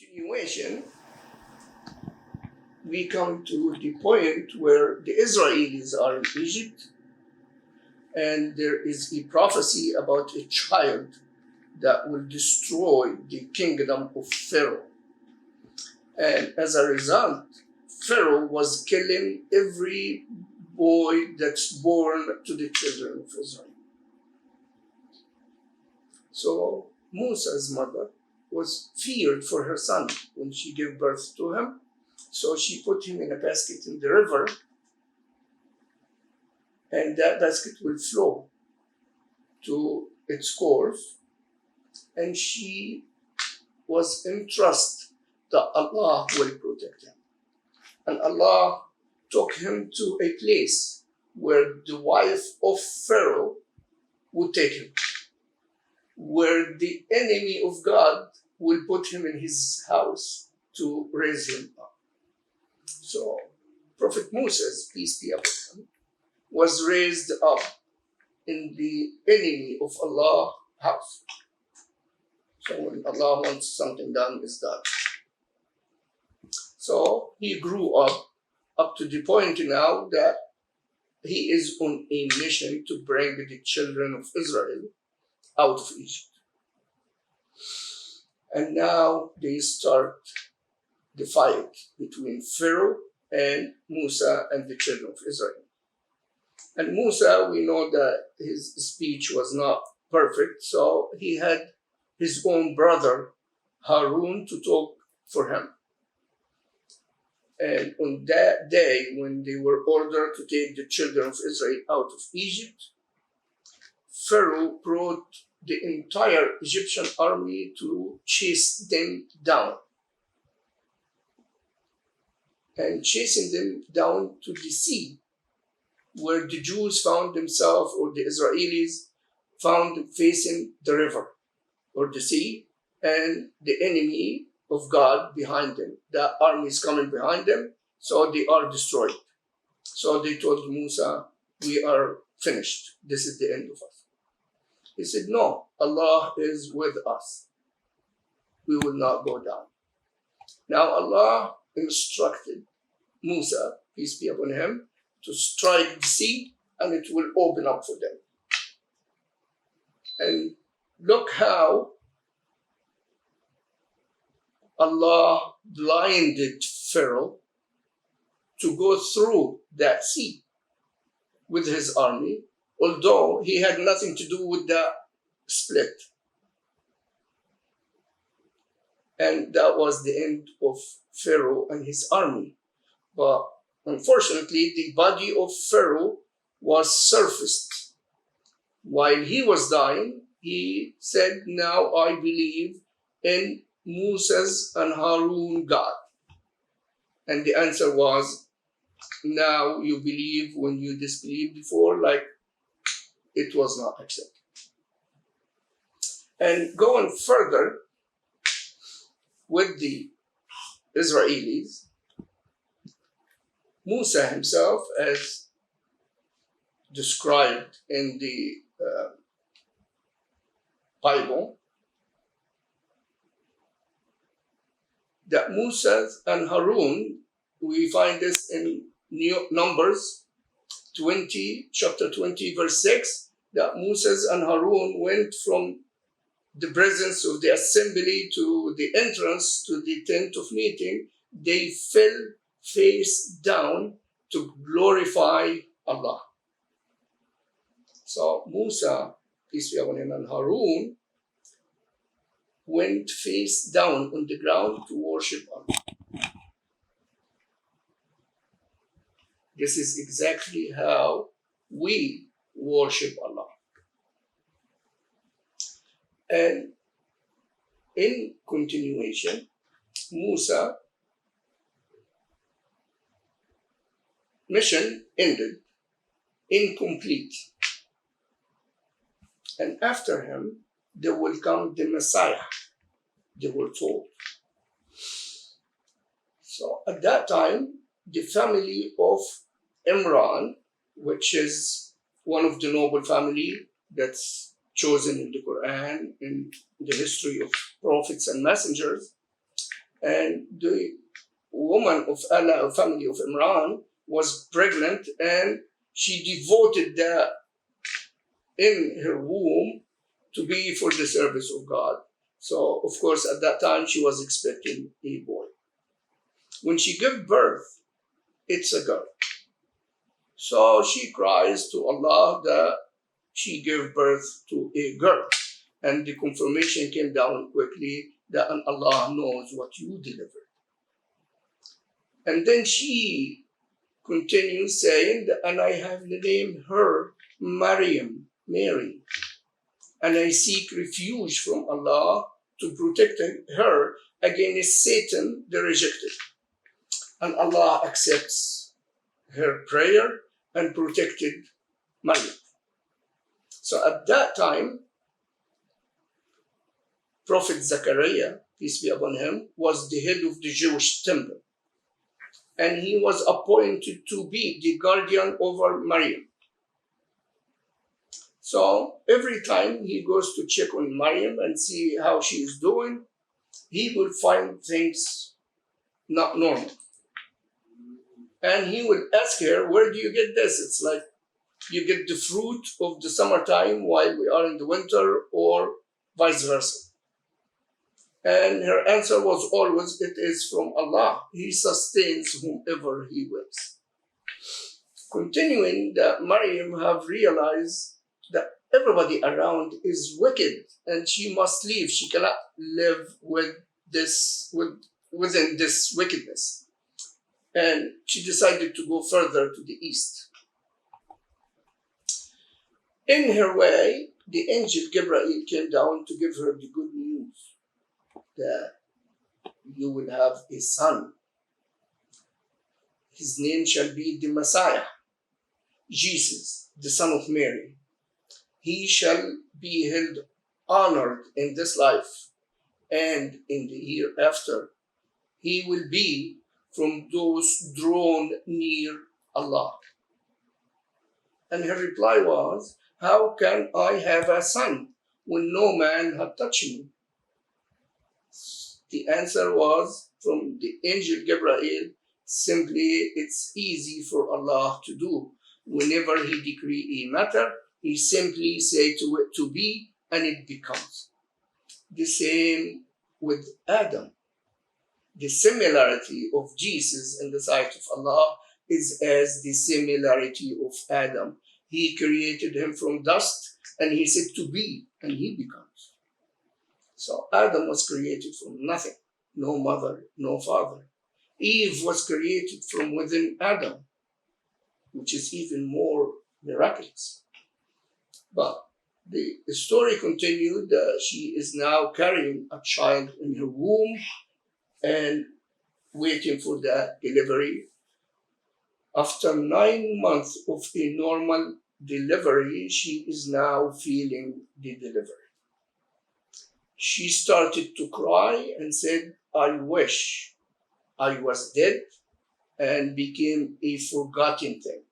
Continuation, we come to the point where the Israelis are in Egypt, and there is a prophecy about a child that will destroy the kingdom of Pharaoh. And as a result, Pharaoh was killing every boy that's born to the children of Israel. So Musa's mother was feared for her son when she gave birth to him. So she put him in a basket in the river, and that basket will flow to its course. And she was in trust that Allah will protect him. And Allah took him to a place where the wife of Pharaoh would take him, where the enemy of God will put him in his house to raise him up. So Prophet Moses, peace be upon him, was raised up in the enemy of Allah's house. So when Allah wants something done, it's done. So he grew up to the point now that he is on a mission to bring the children of Israel out of Egypt. And now they start the fight between Pharaoh and Musa and the children of Israel. And Musa, we know that his speech was not perfect, so he had his own brother Harun to talk for him. And on that day, when they were ordered to take the children of Israel out of Egypt, Pharaoh brought the entire Egyptian army to chase them down. And chasing them down to the sea, where the Jews found themselves, or the Israelis found facing the river or the sea, and the enemy of God behind them. The army is coming behind them, so they are destroyed. So they told Musa, we are finished. This is the end of us. He said, no, Allah is with us. We will not go down. Now Allah instructed Musa, peace be upon him, to strike the sea, and it will open up for them. And look how Allah blinded Pharaoh to go through that sea with his army, although he had nothing to do with the split. And that was the end of Pharaoh and his army. But unfortunately, the body of Pharaoh was surfaced. While he was dying, he said, now I believe in Musa's and Harun God. And the answer was, now you believe when you disbelieved before, like it was not accepted. And going further with the Israelis, Musa himself, as described in the Bible, that Musa and Harun, we find this in Numbers 20, chapter 20, verse 6, that Moses and Harun went from the presence of the assembly to the entrance to the tent of meeting. They fell face down to glorify Allah. So Musa, peace be upon him, and Harun went face down on the ground to worship Allah. This is exactly how we worship Allah. And in continuation, Musa mission ended, incomplete. And after him, there will come the Messiah, they were told. So at that time, the family of Imran, which is one of the noble family that's chosen in the Quran, in the history of prophets and messengers, and the woman of Allah, family of Imran, was pregnant, and she devoted the in her womb to be for the service of God. So, of course, at that time she was expecting a boy. When she gave birth, it's a girl. So she cries to Allah that she gave birth to a girl. And the confirmation came down quickly that Allah knows what you delivered. And then she continues saying that, and I have named her Maryam, Mary. And I seek refuge from Allah to protect her against Satan, the rejected. And Allah accepts her prayer and protected Maryam. So at that time, Prophet Zechariah, peace be upon him, was the head of the Jewish temple. And he was appointed to be the guardian over Maryam. So every time he goes to check on Maryam and see how she is doing, he will find things not normal. And he will ask her, where do you get this? It's like you get the fruit of the summertime while we are in the winter, or vice versa. And her answer was always, it is from Allah. He sustains whomever He wills. Continuing, that Maryam have realized that everybody around is wicked and she must leave. She cannot live within this wickedness. And she decided to go further to the east. In her way, the angel Gabriel came down to give her the good news that you will have a son. His name shall be the Messiah, Jesus, the son of Mary. He shall be held honored in this life, and in the year after, he will be from those drawn near Allah. And her reply was, how can I have a son when no man had touched me? The answer was from the angel Gabriel, simply it's easy for Allah to do. Whenever He decree a matter, He simply say to it to be, and it becomes. The same with Adam. The similarity of Jesus in the sight of Allah is as the similarity of Adam. He created him from dust, and He said to be, and he becomes. So Adam was created from nothing, no mother, no father. Eve was created from within Adam, which is even more miraculous. But the story continued. She is now carrying a child in her womb and waiting for the delivery. After 9 months of a normal delivery, she is now feeling the delivery. She started to cry and said, I wish I was dead and became a forgotten thing.